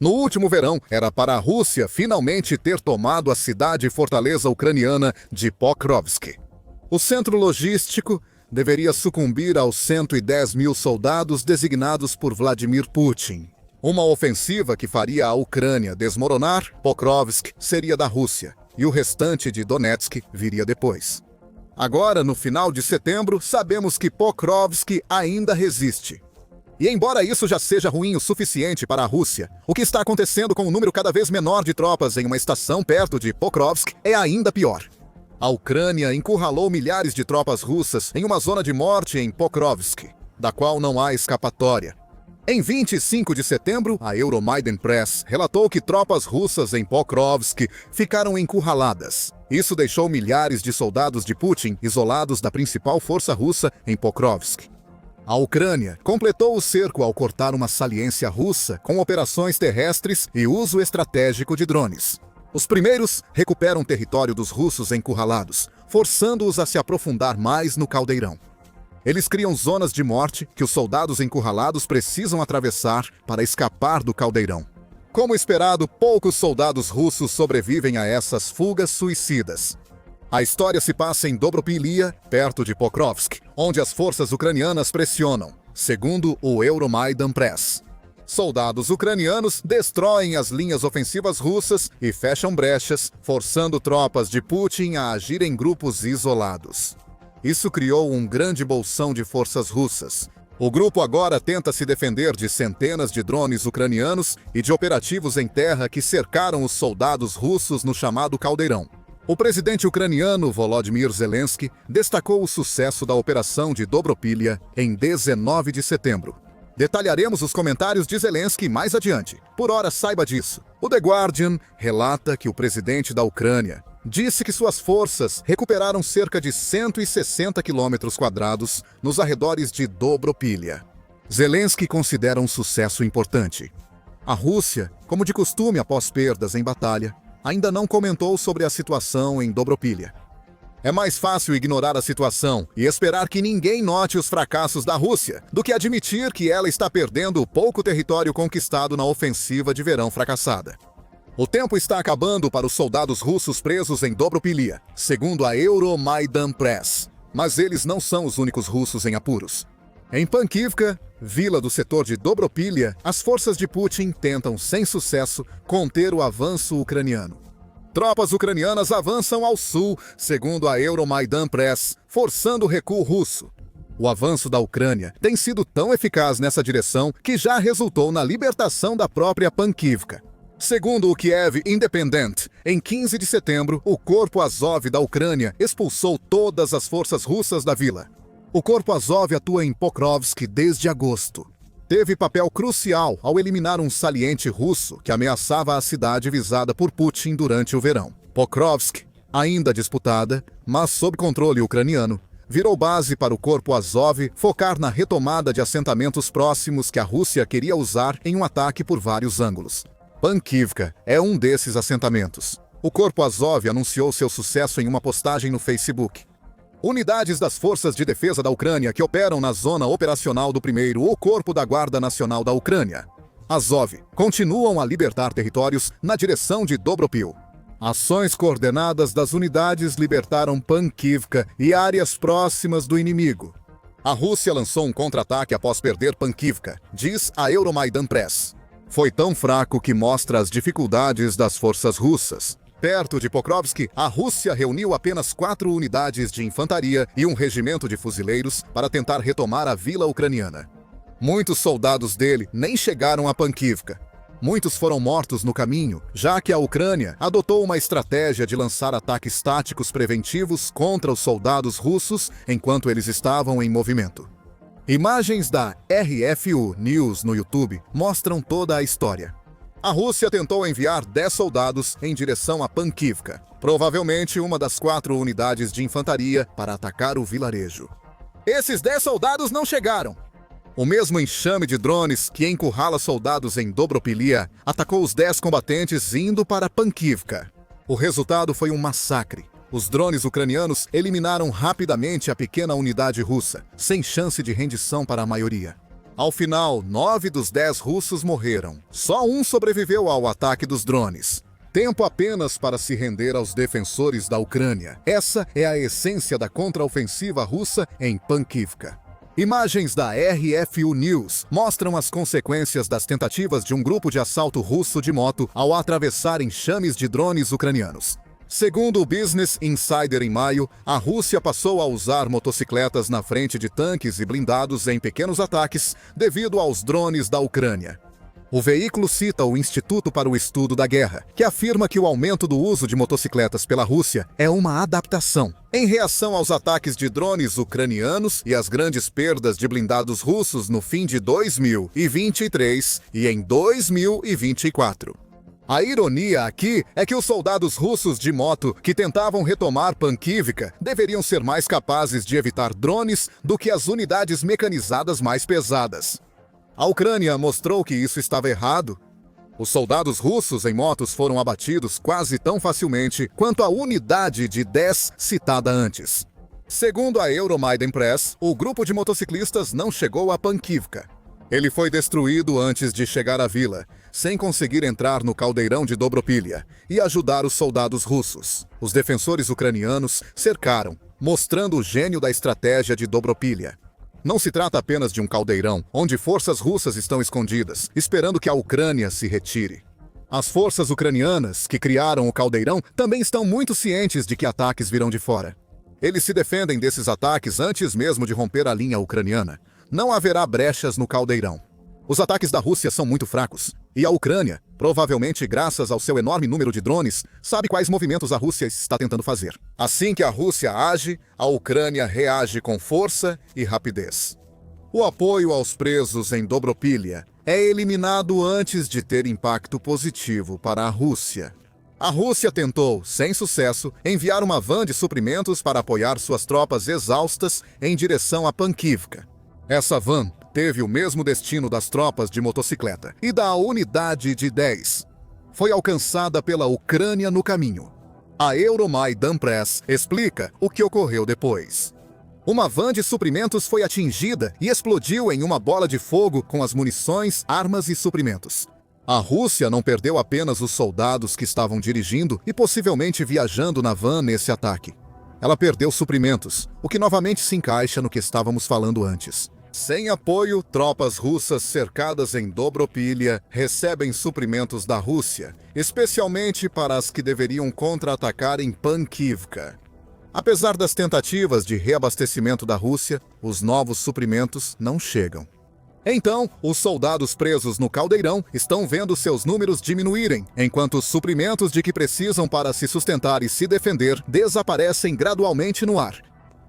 No último verão, era para a Rússia finalmente ter tomado a cidade e fortaleza ucraniana de Pokrovsk. O centro logístico deveria sucumbir aos 110 mil soldados designados por Vladimir Putin. Uma ofensiva que faria a Ucrânia desmoronar, Pokrovsk seria da Rússia, e o restante de Donetsk viria depois. Agora, no final de setembro, sabemos que Pokrovsk ainda resiste. E embora isso já seja ruim o suficiente para a Rússia, o que está acontecendo com um número cada vez menor de tropas em uma estação perto de Pokrovsk é ainda pior. A Ucrânia encurralou milhares de tropas russas em uma zona de morte em Pokrovsk, da qual não há escapatória. Em 25 de setembro, a Euromaidan Press relatou que tropas russas em Pokrovsk ficaram encurraladas. Isso deixou milhares de soldados de Putin isolados da principal força russa em Pokrovsk. A Ucrânia completou o cerco ao cortar uma saliência russa com operações terrestres e uso estratégico de drones. Os primeiros recuperam território dos russos encurralados, forçando-os a se aprofundar mais no caldeirão. Eles criam zonas de morte que os soldados encurralados precisam atravessar para escapar do caldeirão. Como esperado, poucos soldados russos sobrevivem a essas fugas suicidas. A história se passa em Dobropilia, perto de Pokrovsk, onde as forças ucranianas pressionam, segundo o Euromaidan Press. Soldados ucranianos destroem as linhas ofensivas russas e fecham brechas, forçando tropas de Putin a agir em grupos isolados. Isso criou um grande bolsão de forças russas. O grupo agora tenta se defender de centenas de drones ucranianos e de operativos em terra que cercaram os soldados russos no chamado caldeirão. O presidente ucraniano Volodymyr Zelensky destacou o sucesso da operação de Dobropilia em 19 de setembro. Detalharemos os comentários de Zelensky mais adiante. Por ora, saiba disso. O The Guardian relata que o presidente da Ucrânia disse que suas forças recuperaram cerca de 160 quilômetros quadrados nos arredores de Dobropilia. Zelensky considera um sucesso importante. A Rússia, como de costume após perdas em batalha, ainda não comentou sobre a situação em Dobropilia. É mais fácil ignorar a situação e esperar que ninguém note os fracassos da Rússia do que admitir que ela está perdendo o pouco território conquistado na ofensiva de verão fracassada. O tempo está acabando para os soldados russos presos em Dobropilia, segundo a Euromaidan Press. Mas eles não são os únicos russos em apuros. Em Pankivka, vila do setor de Dobropilia, as forças de Putin tentam, sem sucesso, conter o avanço ucraniano. Tropas ucranianas avançam ao sul, segundo a Euromaidan Press, forçando o recuo russo. O avanço da Ucrânia tem sido tão eficaz nessa direção que já resultou na libertação da própria Pankivka. Segundo o Kiev Independent, em 15 de setembro, o Corpo Azov da Ucrânia expulsou todas as forças russas da vila. O Corpo Azov atua em Pokrovsk desde agosto. Teve papel crucial ao eliminar um saliente russo que ameaçava a cidade visada por Putin durante o verão. Pokrovsk, ainda disputada, mas sob controle ucraniano, virou base para o Corpo Azov focar na retomada de assentamentos próximos que a Rússia queria usar em um ataque por vários ângulos. Pankivka é um desses assentamentos. O Corpo Azov anunciou seu sucesso em uma postagem no Facebook. Unidades das Forças de Defesa da Ucrânia que operam na zona operacional do 1º o Corpo da Guarda Nacional da Ucrânia, Azov, continuam a libertar territórios na direção de Dobropil. Ações coordenadas das unidades libertaram Pankivka e áreas próximas do inimigo. A Rússia lançou um contra-ataque após perder Pankivka, diz a Euromaidan Press. Foi tão fraco que mostra as dificuldades das forças russas. Perto de Pokrovsk, a Rússia reuniu apenas 4 unidades de infantaria e um regimento de fuzileiros para tentar retomar a vila ucraniana. Muitos soldados dele nem chegaram a Pankivka. Muitos foram mortos no caminho, já que a Ucrânia adotou uma estratégia de lançar ataques táticos preventivos contra os soldados russos enquanto eles estavam em movimento. Imagens da RFU News no YouTube mostram toda a história. A Rússia tentou enviar 10 soldados em direção a Pankivka, provavelmente uma das 4 unidades de infantaria, para atacar o vilarejo. Esses 10 soldados não chegaram. O mesmo enxame de drones que encurrala soldados em Dobropilia atacou os 10 combatentes indo para Pankivka. O resultado foi um massacre. Os drones ucranianos eliminaram rapidamente a pequena unidade russa, sem chance de rendição para a maioria. Ao final, 9 dos 10 russos morreram. Só um sobreviveu ao ataque dos drones. Tempo apenas para se render aos defensores da Ucrânia. Essa é a essência da contraofensiva russa em Pankivka. Imagens da RFU News mostram as consequências das tentativas de um grupo de assalto russo de moto ao atravessar enxames de drones ucranianos. Segundo o Business Insider, em maio, a Rússia passou a usar motocicletas na frente de tanques e blindados em pequenos ataques devido aos drones da Ucrânia. O veículo cita o Instituto para o Estudo da Guerra, que afirma que o aumento do uso de motocicletas pela Rússia é uma adaptação, em reação aos ataques de drones ucranianos e às grandes perdas de blindados russos no fim de 2023 e em 2024. A ironia aqui é que os soldados russos de moto que tentavam retomar Pankivka deveriam ser mais capazes de evitar drones do que as unidades mecanizadas mais pesadas. A Ucrânia mostrou que isso estava errado. Os soldados russos em motos foram abatidos quase tão facilmente quanto a unidade de 10 citada antes. Segundo a Euromaidan Press, o grupo de motociclistas não chegou a Pankivka. Ele foi destruído antes de chegar à vila, sem conseguir entrar no caldeirão de Dobropilha e ajudar os soldados russos. Os defensores ucranianos cercaram, mostrando o gênio da estratégia de Dobropilha. Não se trata apenas de um caldeirão, onde forças russas estão escondidas, esperando que a Ucrânia se retire. As forças ucranianas que criaram o caldeirão também estão muito cientes de que ataques virão de fora. Eles se defendem desses ataques antes mesmo de romper a linha ucraniana. Não haverá brechas no caldeirão. Os ataques da Rússia são muito fracos, e a Ucrânia, provavelmente graças ao seu enorme número de drones, sabe quais movimentos a Rússia está tentando fazer. Assim que a Rússia age, a Ucrânia reage com força e rapidez. O apoio aos presos em Dobropilha é eliminado antes de ter impacto positivo para a Rússia. A Rússia tentou, sem sucesso, enviar uma van de suprimentos para apoiar suas tropas exaustas em direção a Pankivka. Essa van teve o mesmo destino das tropas de motocicleta e da unidade de 10. Foi alcançada pela Ucrânia no caminho. A Euromaidan Press explica o que ocorreu depois. Uma van de suprimentos foi atingida e explodiu em uma bola de fogo com as munições, armas e suprimentos. A Rússia não perdeu apenas os soldados que estavam dirigindo e possivelmente viajando na van nesse ataque. Ela perdeu suprimentos, o que novamente se encaixa no que estávamos falando antes. Sem apoio, tropas russas cercadas em Dobropilha recebem suprimentos da Rússia, especialmente para as que deveriam contra-atacar em Pankivka. Apesar das tentativas de reabastecimento da Rússia, os novos suprimentos não chegam. Então, os soldados presos no caldeirão estão vendo seus números diminuírem, enquanto os suprimentos de que precisam para se sustentar e se defender desaparecem gradualmente no ar.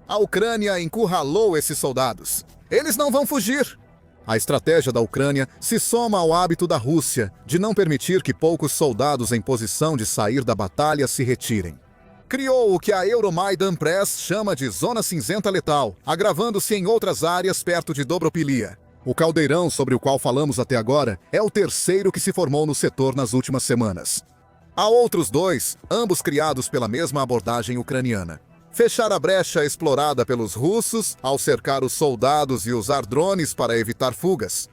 A Ucrânia encurralou esses soldados. Eles não vão fugir. A estratégia da Ucrânia se soma ao hábito da Rússia de não permitir que poucos soldados em posição de sair da batalha se retirem. Criou o que a Euromaidan Press chama de zona cinzenta letal, agravando-se em outras áreas perto de Dobropilha. O caldeirão sobre o qual falamos até agora é o terceiro que se formou no setor nas últimas semanas. Há outros 2, ambos criados pela mesma abordagem ucraniana. Fechar a brecha explorada pelos russos ao cercar os soldados e usar drones para evitar fugas.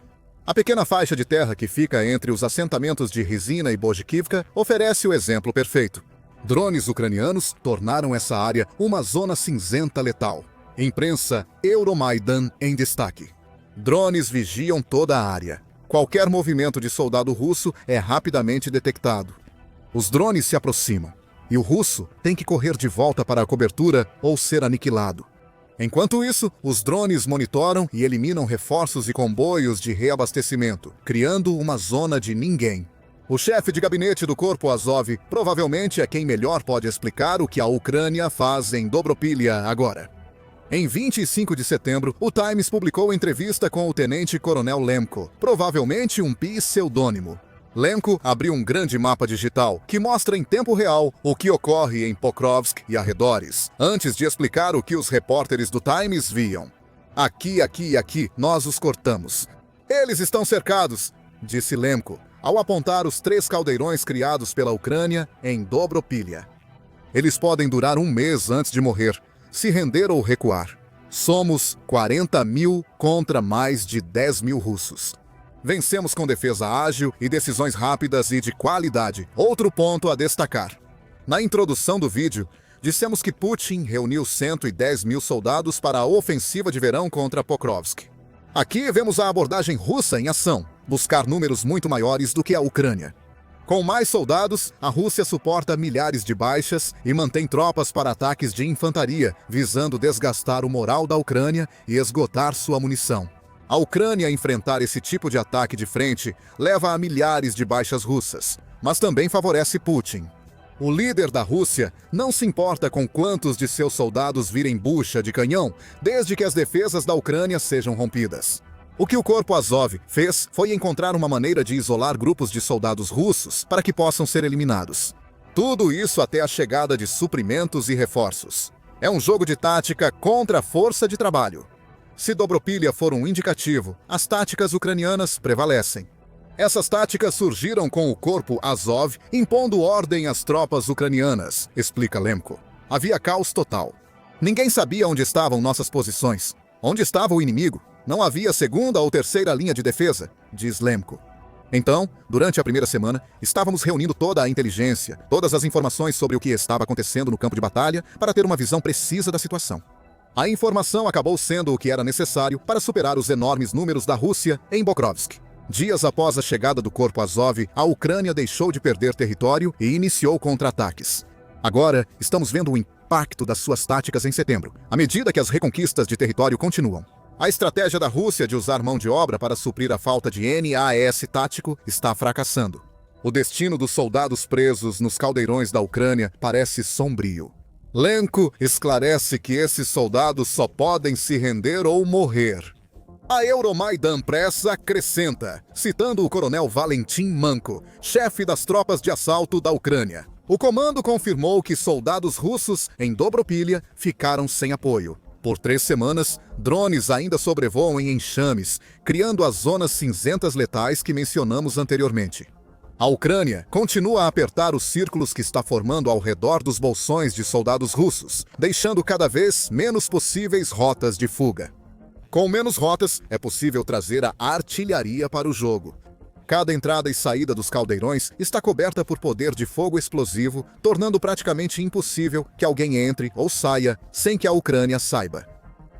A pequena faixa de terra que fica entre os assentamentos de Rizina e Bojkivka oferece o exemplo perfeito. Drones ucranianos tornaram essa área uma zona cinzenta letal. Imprensa Euromaidan em destaque. Drones vigiam toda a área. Qualquer movimento de soldado russo é rapidamente detectado. Os drones se aproximam. E o russo tem que correr de volta para a cobertura ou ser aniquilado. Enquanto isso, os drones monitoram e eliminam reforços e comboios de reabastecimento, criando uma zona de ninguém. O chefe de gabinete do Corpo Azov provavelmente é quem melhor pode explicar o que a Ucrânia faz em Dobropilha agora. Em 25 de setembro, o Times publicou entrevista com o tenente-coronel Lemko, provavelmente um pseudônimo. Lemko abriu um grande mapa digital que mostra em tempo real o que ocorre em Pokrovsk e arredores, antes de explicar o que os repórteres do Times viam. Aqui, nós os cortamos. Eles estão cercados, disse Lemko, ao apontar os 3 caldeirões criados pela Ucrânia em Dobropilha. Eles podem durar um mês antes de morrer, se render ou recuar. Somos 40 mil contra mais de 10 mil russos. Vencemos com defesa ágil e decisões rápidas e de qualidade. Outro ponto a destacar. Na introdução do vídeo, dissemos que Putin reuniu 110 mil soldados para a ofensiva de verão contra Pokrovsk. Aqui vemos a abordagem russa em ação, buscar números muito maiores do que a Ucrânia. Com mais soldados, a Rússia suporta milhares de baixas e mantém tropas para ataques de infantaria, visando desgastar o moral da Ucrânia e esgotar sua munição. A Ucrânia enfrentar esse tipo de ataque de frente leva a milhares de baixas russas, mas também favorece Putin. O líder da Rússia não se importa com quantos de seus soldados virem bucha de canhão, desde que as defesas da Ucrânia sejam rompidas. O que o Corpo Azov fez foi encontrar uma maneira de isolar grupos de soldados russos para que possam ser eliminados. Tudo isso até a chegada de suprimentos e reforços. É um jogo de tática contra a força de trabalho. Se Dobropilha for um indicativo, as táticas ucranianas prevalecem. Essas táticas surgiram com o Corpo Azov impondo ordem às tropas ucranianas, explica Lemko. Havia caos total. Ninguém sabia onde estavam nossas posições. Onde estava o inimigo? Não havia segunda ou terceira linha de defesa, diz Lemko. Então, durante a primeira semana, estávamos reunindo toda a inteligência, todas as informações sobre o que estava acontecendo no campo de batalha para ter uma visão precisa da situação. A informação acabou sendo o que era necessário para superar os enormes números da Rússia em Pokrovsk. Dias após a chegada do Corpo Azov, a Ucrânia deixou de perder território e iniciou contra-ataques. Agora, estamos vendo o impacto das suas táticas em setembro, à medida que as reconquistas de território continuam. A estratégia da Rússia de usar mão de obra para suprir a falta de NAS tático está fracassando. O destino dos soldados presos nos caldeirões da Ucrânia parece sombrio. Lemko esclarece que esses soldados só podem se render ou morrer. A Euromaidan Press acrescenta, citando o coronel Valentin Manko, chefe das tropas de assalto da Ucrânia. O comando confirmou que soldados russos em Dobropilha ficaram sem apoio. Por 3 semanas, drones ainda sobrevoam em enxames, criando as zonas cinzentas letais que mencionamos anteriormente. A Ucrânia continua a apertar os círculos que está formando ao redor dos bolsões de soldados russos, deixando cada vez menos possíveis rotas de fuga. Com menos rotas, é possível trazer a artilharia para o jogo. Cada entrada e saída dos caldeirões está coberta por poder de fogo explosivo, tornando praticamente impossível que alguém entre ou saia sem que a Ucrânia saiba.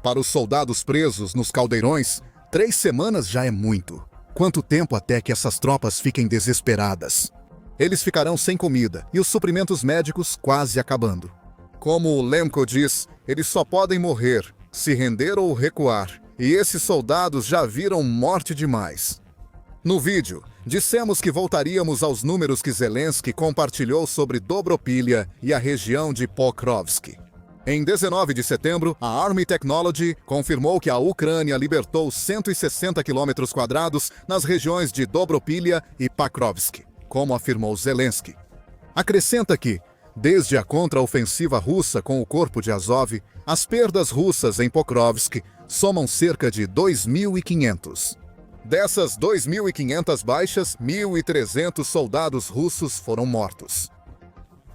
Para os soldados presos nos caldeirões, 3 semanas já é muito. Quanto tempo até que essas tropas fiquem desesperadas? Eles ficarão sem comida e os suprimentos médicos quase acabando. Como o Lemko diz, eles só podem morrer, se render ou recuar, e esses soldados já viram morte demais. No vídeo, dissemos que voltaríamos aos números que Zelensky compartilhou sobre Dobropilha e a região de Pokrovsk. Em 19 de setembro, a Army Technology confirmou que a Ucrânia libertou 160 km² nas regiões de Dobropilha e Pokrovsk, como afirmou Zelensky. Acrescenta que, desde a contra-ofensiva russa com o Corpo de Azov, as perdas russas em Pokrovsk somam cerca de 2.500. Dessas 2.500 baixas, 1.300 soldados russos foram mortos.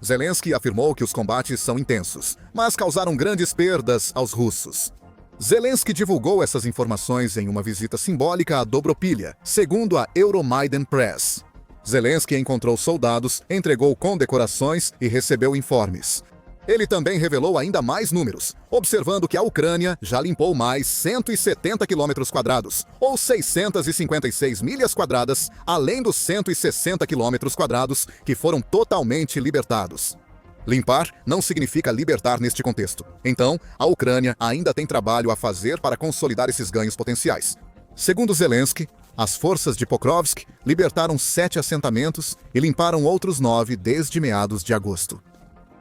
Zelensky afirmou que os combates são intensos, mas causaram grandes perdas aos russos. Zelensky divulgou essas informações em uma visita simbólica a Dobropilha, segundo a Euromaidan Press. Zelensky encontrou soldados, entregou condecorações e recebeu informes. Ele também revelou ainda mais números, observando que a Ucrânia já limpou mais 170 km², ou 656 milhas quadradas, além dos 160 km² que foram totalmente libertados. Limpar não significa libertar neste contexto. Então, a Ucrânia ainda tem trabalho a fazer para consolidar esses ganhos potenciais. Segundo Zelensky, as forças de Pokrovsk libertaram 7 assentamentos e limparam outros 9 desde meados de agosto.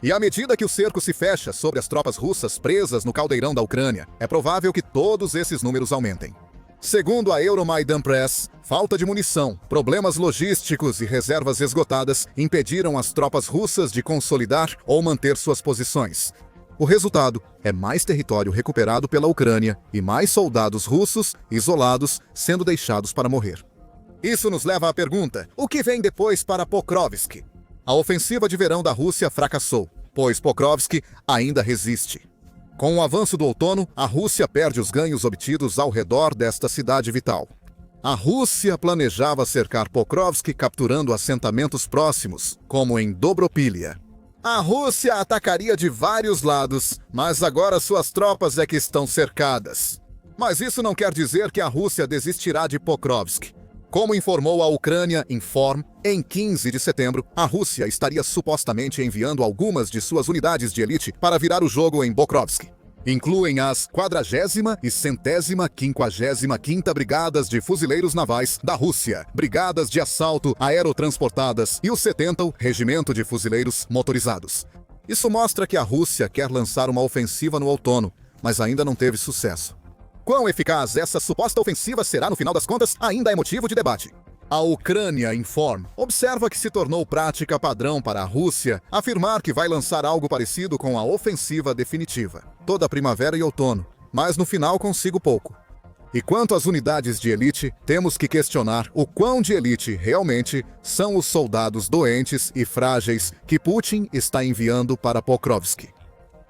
E à medida que o cerco se fecha sobre as tropas russas presas no caldeirão da Ucrânia, é provável que todos esses números aumentem. Segundo a Euromaidan Press, falta de munição, problemas logísticos e reservas esgotadas impediram as tropas russas de consolidar ou manter suas posições. O resultado é mais território recuperado pela Ucrânia e mais soldados russos isolados sendo deixados para morrer. Isso nos leva à pergunta: o que vem depois para Pokrovsk? A ofensiva de verão da Rússia fracassou, pois Pokrovsk ainda resiste. Com o avanço do outono, a Rússia perde os ganhos obtidos ao redor desta cidade vital. A Rússia planejava cercar Pokrovsk capturando assentamentos próximos, como em Dobropilha. A Rússia atacaria de vários lados, mas agora suas tropas é que estão cercadas. Mas isso não quer dizer que a Rússia desistirá de Pokrovsk. Como informou a Ucrânia Inform, em 15 de setembro, a Rússia estaria supostamente enviando algumas de suas unidades de elite para virar o jogo em Pokrovsk. Incluem as 40ª e 155ª Brigadas de Fuzileiros Navais da Rússia, Brigadas de Assalto Aerotransportadas e o 70º Regimento de Fuzileiros Motorizados. Isso mostra que a Rússia quer lançar uma ofensiva no outono, mas ainda não teve sucesso. Quão eficaz essa suposta ofensiva será no final das contas ainda é motivo de debate. A Ucrânia Inform observa que se tornou prática padrão para a Rússia afirmar que vai lançar algo parecido com a ofensiva definitiva, toda primavera e outono, mas no final consigo pouco. E quanto às unidades de elite, temos que questionar o quão de elite realmente são os soldados doentes e frágeis que Putin está enviando para Pokrovsk.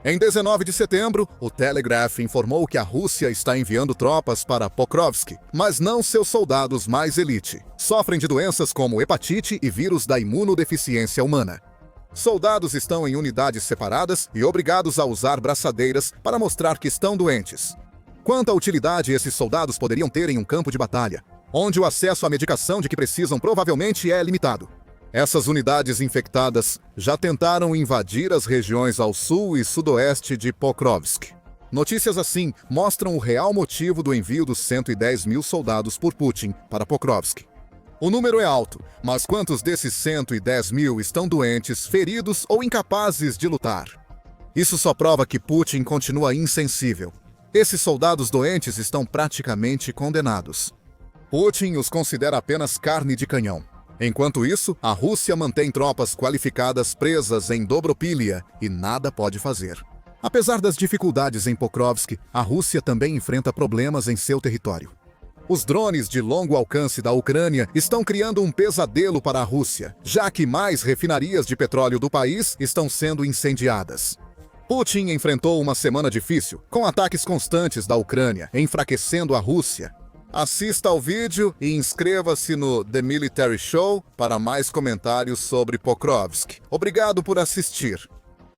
Em 19 de setembro, o Telegraph informou que a Rússia está enviando tropas para Pokrovsk, mas não seus soldados mais elite. Sofrem de doenças como hepatite e vírus da imunodeficiência humana. Soldados estão em unidades separadas e obrigados a usar braçadeiras para mostrar que estão doentes. Quanta utilidade esses soldados poderiam ter em um campo de batalha, onde o acesso à medicação de que precisam provavelmente é limitado? Essas unidades infectadas já tentaram invadir as regiões ao sul e sudoeste de Pokrovsk. Notícias assim mostram o real motivo do envio dos 110 mil soldados por Putin para Pokrovsk. O número é alto, mas quantos desses 110 mil estão doentes, feridos ou incapazes de lutar? Isso só prova que Putin continua insensível. Esses soldados doentes estão praticamente condenados. Putin os considera apenas carne de canhão. Enquanto isso, a Rússia mantém tropas qualificadas presas em Dobropilha e nada pode fazer. Apesar das dificuldades em Pokrovsk, a Rússia também enfrenta problemas em seu território. Os drones de longo alcance da Ucrânia estão criando um pesadelo para a Rússia, já que mais refinarias de petróleo do país estão sendo incendiadas. Putin enfrentou uma semana difícil, com ataques constantes da Ucrânia, enfraquecendo a Rússia. Assista ao vídeo e inscreva-se no The Military Show para mais comentários sobre Pokrovsk. Obrigado por assistir.